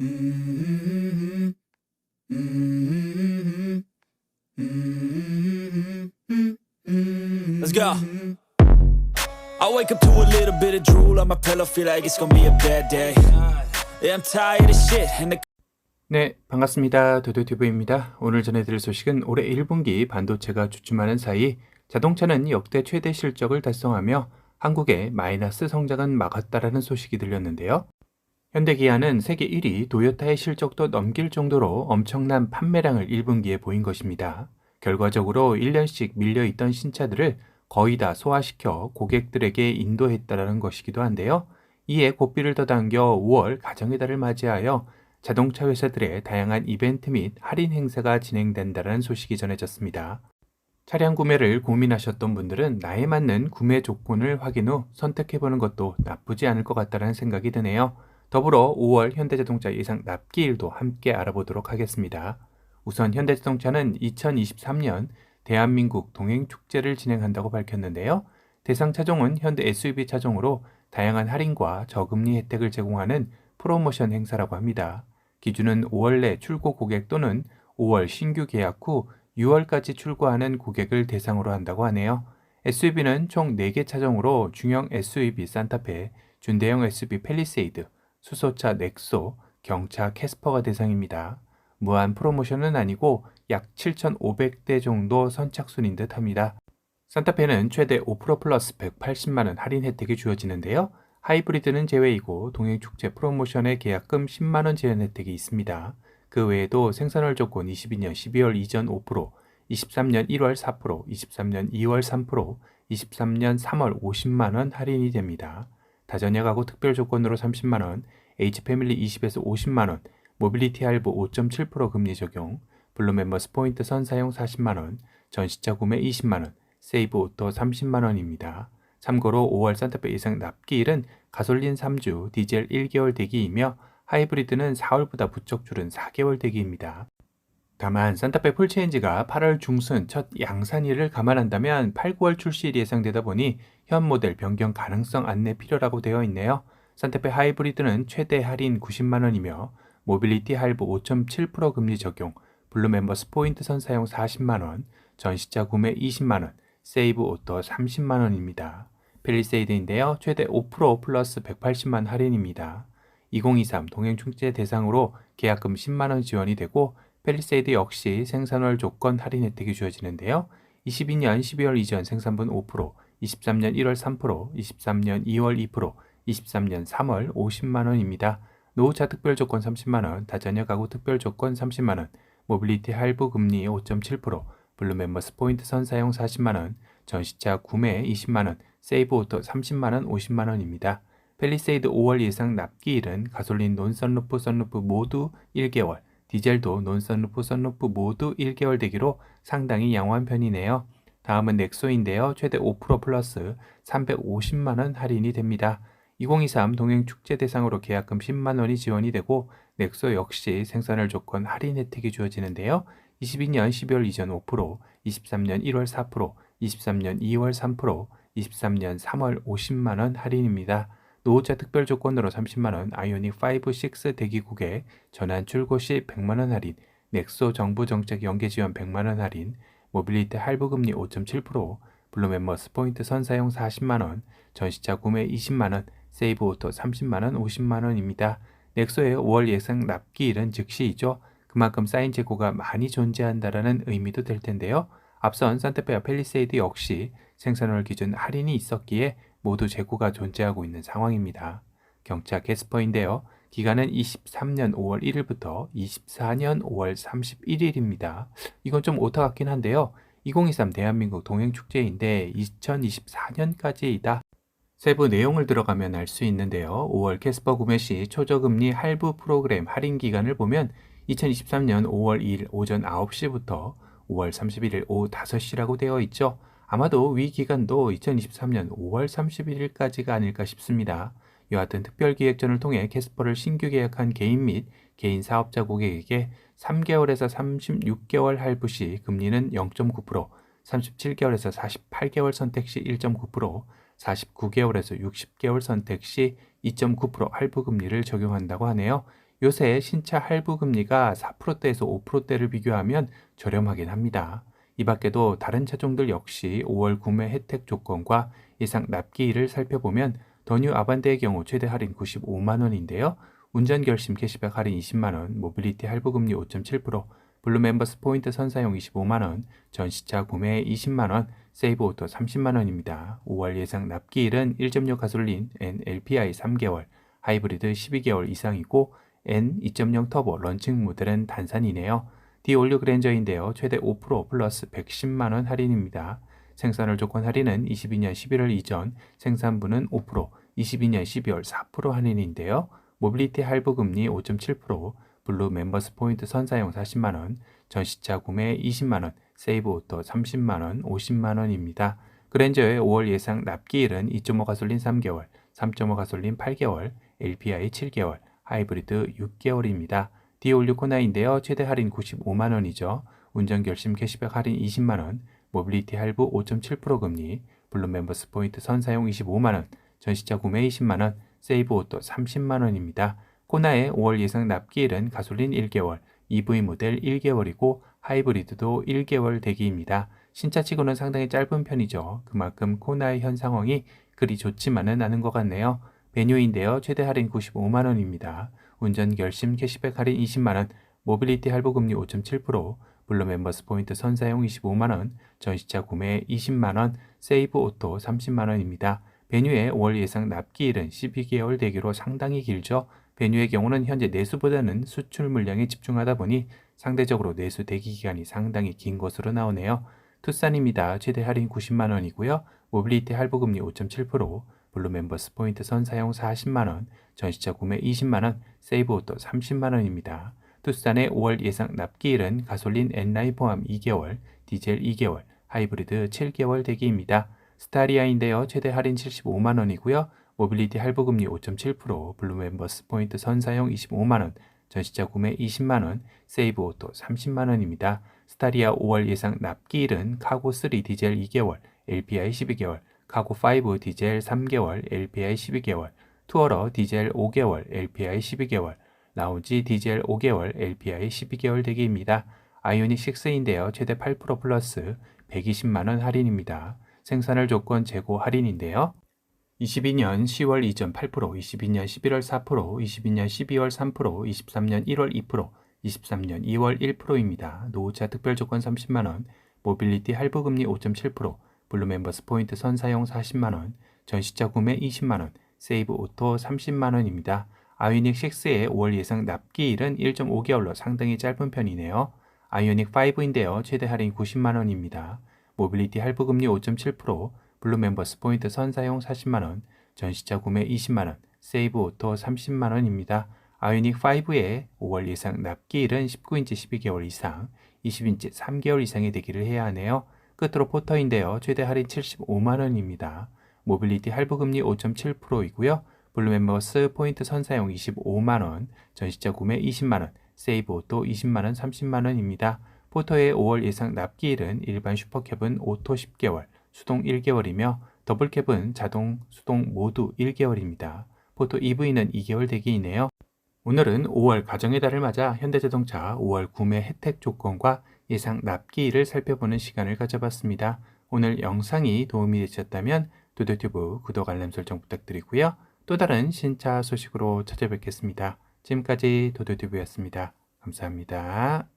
Mm-hmm. Mm-hmm. Mm-hmm. Let's go. I wake up to a little bit of drool on my pillow, feel like it's gonna be a bad day. Yeah, I'm tired of shit and the 네, 반갑습니다. 도도튜브입니다. 오늘 전해드릴 소식은 올해 1분기 반도체가 주춤하는 사이 자동차는 역대 최대 실적을 달성하며 한국의 마이너스 성장은 막았다라는 소식이 들렸는데요. 현대기아는 세계 1위 도요타의 실적도 넘길 정도로 엄청난 판매량을 1분기에 보인 것입니다. 결과적으로 1년씩 밀려있던 신차들을 거의 다 소화시켜 고객들에게 인도했다라는 것이기도 한데요. 이에 고삐를 더 당겨 5월 가정의 달을 맞이하여 자동차 회사들의 다양한 이벤트 및 할인 행사가 진행된다는 소식이 전해졌습니다. 차량 구매를 고민하셨던 분들은 나에 맞는 구매 조건을 확인 후 선택해보는 것도 나쁘지 않을 것 같다는 생각이 드네요. 더불어 5월 현대자동차 예상 납기일도 함께 알아보도록 하겠습니다. 우선 현대자동차는 2023년 대한민국 동행축제를 진행한다고 밝혔는데요. 대상 차종은 현대 SUV 차종으로 다양한 할인과 저금리 혜택을 제공하는 프로모션 행사라고 합니다. 기준은 5월 내 출고 고객 또는 5월 신규 계약 후 6월까지 출고하는 고객을 대상으로 한다고 하네요. SUV는 총 4개 차종으로 중형 SUV 산타페, 준대형 SUV 팰리세이드, 수소차 넥소, 경차 캐스퍼가 대상입니다. 무한 프로모션은 아니고 약 7,500대 정도 선착순인 듯 합니다. 산타페는 최대 5% 플러스 180만원 할인 혜택이 주어지는데요. 하이브리드는 제외이고 동행축제 프로모션의 계약금 10만원 제한 혜택이 있습니다. 그 외에도 생산월 조건 22년 12월 이전 5%, 23년 1월 4%, 23년 2월 3%, 23년 3월 50만원 할인이 됩니다. 다전야 가구 특별 조건으로 30만원, H패밀리 20에서 50만원, 모빌리티 할부 5.7% 금리 적용, 블루 멤버스 포인트 선사용 40만원, 전시차 구매 20만원, 세이브 오토 30만원입니다. 참고로 5월 산타페 예상 납기일은 가솔린 3주, 디젤 1개월 대기이며 하이브리드는 4월보다 부쩍 줄은 4개월 대기입니다. 다만 산타페 풀체인지가 8월 중순 첫 양산일을 감안한다면 8, 9월 출시일이 예상되다 보니 현 모델 변경 가능성 안내 필요라고 되어 있네요. 산타페 하이브리드는 최대 할인 90만원이며 모빌리티 할부 5.7% 금리 적용, 블루 멤버스 포인트 선사용 40만원, 전시차 구매 20만원, 세이브 오토 30만원입니다. 팰리세이드인데요. 최대 5% 플러스 180만 할인입니다. 2023 동행축제 대상으로 계약금 10만원 지원이 되고 팰리세이드 역시 생산월 조건 할인 혜택이 주어지는데요. 22년 12월 이전 생산분 5%, 23년 1월 3%, 23년 2월 2%, 23년 3월 50만원입니다. 노후차 특별 조건 30만원, 다자녀 가구 특별 조건 30만원, 모빌리티 할부 금리 5.7%, 블루 멤버스 포인트 선사용 40만원, 전시차 구매 20만원, 세이브 오토 30만원 50만원입니다. 팰리세이드 5월 예상 납기일은 가솔린 논선루프 선루프 모두 1개월, 디젤도 논선루프 선루프 모두 1개월 되기로 상당히 양호한 편이네요. 다음은 넥소인데요. 최대 5% 플러스 350만원 할인이 됩니다. 2023 동행축제 대상으로 계약금 10만원이 지원이 되고 넥소 역시 생산월 조건 할인 혜택이 주어지는데요. 22년 12월 이전 5%, 23년 1월 4%, 23년 2월 3%, 23년 3월 50만원 할인입니다. 노후차 특별 조건으로 30만원, 아이오닉 5, 6 대기국에 전환 출고 시 100만원 할인, 넥소 정부 정책 연계 지원 100만원 할인, 모빌리티 할부금리 5.7%, 블루 멤버스 포인트 선사용 40만원, 전시차 구매 20만원, 세이브 오토 30만원, 50만원입니다. 넥소의 5월 예상 납기일은 즉시이죠. 그만큼 쌓인 재고가 많이 존재한다라는 의미도 될 텐데요. 앞선 산타페와 팰리세이드 역시 생산월 기준 할인이 있었기에 모두 재고가 존재하고 있는 상황입니다. 경차 캐스퍼인데요. 기간은 23년 5월 1일부터 24년 5월 31일입니다. 이건 좀 오타 같긴 한데요. 2023 대한민국 동행축제인데 2024년까지이다. 세부 내용을 들어가면 알 수 있는데요. 5월 캐스퍼 구매 시 초저금리 할부 프로그램 할인 기간을 보면 2023년 5월 2일 오전 9시부터 5월 31일 오후 5시라고 되어 있죠. 아마도 위 기간도 2023년 5월 31일까지가 아닐까 싶습니다. 여하튼 특별기획전을 통해 캐스퍼를 신규 계약한 개인 및 개인 사업자 고객에게 3개월에서 36개월 할부 시 금리는 0.9%, 37개월에서 48개월 선택 시 1.9%, 49개월에서 60개월 선택 시 2.9% 할부 금리를 적용한다고 하네요. 요새 신차 할부 금리가 4%대에서 5%대를 비교하면 저렴하긴 합니다. 이 밖에도 다른 차종들 역시 5월 구매 혜택 조건과 예상 납기일을 살펴보면 더 뉴 아반떼의 경우 최대 할인 95만 원인데요. 운전 결심 캐시백 할인 20만 원, 모빌리티 할부 금리 5.7%, 블루 멤버스 포인트 선사용 25만 원, 전시차 구매 20만 원, 세이브 오토 30만 원입니다. 5월 예상 납기일은 1.6 가솔린 N LPI 3개월, 하이브리드 12개월 이상이고 N 2.0 터보 런칭 모델은 단산이네요. 디올류 그랜저인데요. 최대 5% 플러스 110만 원 할인입니다. 생산월 조건 할인은 22년 11월 이전, 생산분은 5%, 22년 12월 4% 할인인데요. 모빌리티 할부 금리 5.7%, 블루 멤버스 포인트 선사용 40만 원, 전시차 구매 20만 원, 세이브 오토 30만 원, 50만 원입니다. 그랜저의 5월 예상 납기일은 2.5 가솔린 3개월, 3.5 가솔린 8개월, LPI 7개월, 하이브리드 6개월입니다. 디올류 코나인데요. 최대 할인 95만 원이죠. 운전 결심 캐시백 할인 20만 원, 모빌리티 할부 5.7% 금리, 블루 멤버스 포인트 선사용 25만 원, 전시차 구매 20만 원, 세이브 오토 30만 원입니다. 코나의 5월 예상 납기일은 가솔린 1개월, EV 모델 1개월이고 하이브리드도 1개월 대기입니다. 신차치고는 상당히 짧은 편이죠. 그만큼 코나의 현 상황이 그리 좋지만은 않은 것 같네요. 베뉴인데요. 최대 할인 95만 원입니다. 운전 결심 캐시백 할인 20만 원, 모빌리티 할부 금리 5.7%, 블루 멤버스 포인트 선사용 25만 원, 전시차 구매 20만 원, 세이브 오토 30만 원입니다. 베뉴의 5월 예상 납기일은 12개월 대기로 상당히 길죠. 베뉴의 경우는 현재 내수보다는 수출 물량에 집중하다 보니 상대적으로 내수 대기 기간이 상당히 긴 것으로 나오네요. 투싼입니다. 최대 할인 90만 원이고요. 모빌리티 할부 금리 5.7%, 블루 멤버스 포인트 선사용 40만 원, 전시차 구매 20만 원, 세이브 오토 30만 원입니다. 투싼의 5월 예상 납기일은 가솔린 N라인 포함 2개월, 디젤 2개월, 하이브리드 7개월 대기입니다. 스타리아인데요. 최대 할인 75만 원이고요. 모빌리티 할부 금리 5.7%, 블루 멤버스 포인트 선사용 25만 원, 전시차 구매 20만 원, 세이브 오토 30만 원입니다. 스타리아 5월 예상 납기일은 카고3 디젤 2개월, LPI 12개월, 카고5 디젤 3개월, LPI 12개월, 투어러 디젤 5개월, LPI 12개월, 라운지 디젤 5개월, LPI 12개월 대기입니다. 아이오닉 6인데요. 최대 8% 플러스 120만 원 할인입니다. 생산월 조건 재고 할인인데요. 22년 10월 이전 8%, 22년 11월 4%, 22년 12월 3%, 23년 1월 2%, 23년 2월 1%입니다. 노후차 특별 조건 30만 원, 모빌리티 할부 금리 5.7%, 블루 멤버스 포인트 선사용 40만 원, 전시차 구매 20만 원, 세이브 오토 30만 원입니다. 아이오닉 6의 5월 예상 납기일은 1.5개월로 상당히 짧은 편이네요. 아이오닉 5인데요. 최대 할인 90만 원입니다. 모빌리티 할부 금리 5.7%, 블루 멤버스 포인트 선사용 40만 원, 전시차 구매 20만 원, 세이브 오토 30만 원입니다. 아이오닉 5의 5월 예상 납기일은 19인치 12개월 이상, 20인치 3개월 이상의 대기를 해야 하네요. 끝으로 포터인데요. 최대 할인 75만 원입니다. 모빌리티 할부 금리 5.7%이고요. 블루 멤버스 포인트 선사용 25만 원, 전시차 구매 20만 원, 세이브 오토 20만 원, 30만 원입니다. 포터의 5월 예상 납기일은 일반 슈퍼캡은 오토 10개월, 수동 1개월이며 더블캡은 자동, 수동 모두 1개월입니다. 포터 EV는 2개월 대기이네요. 오늘은 5월 가정의 달을 맞아 현대자동차 5월 구매 혜택 조건과 예상 납기일을 살펴보는 시간을 가져봤습니다. 오늘 영상이 도움이 되셨다면 도도튜브 구독 알람 설정 부탁드리고요. 또 다른 신차 소식으로 찾아뵙겠습니다. 지금까지 도도튜브였습니다. 감사합니다.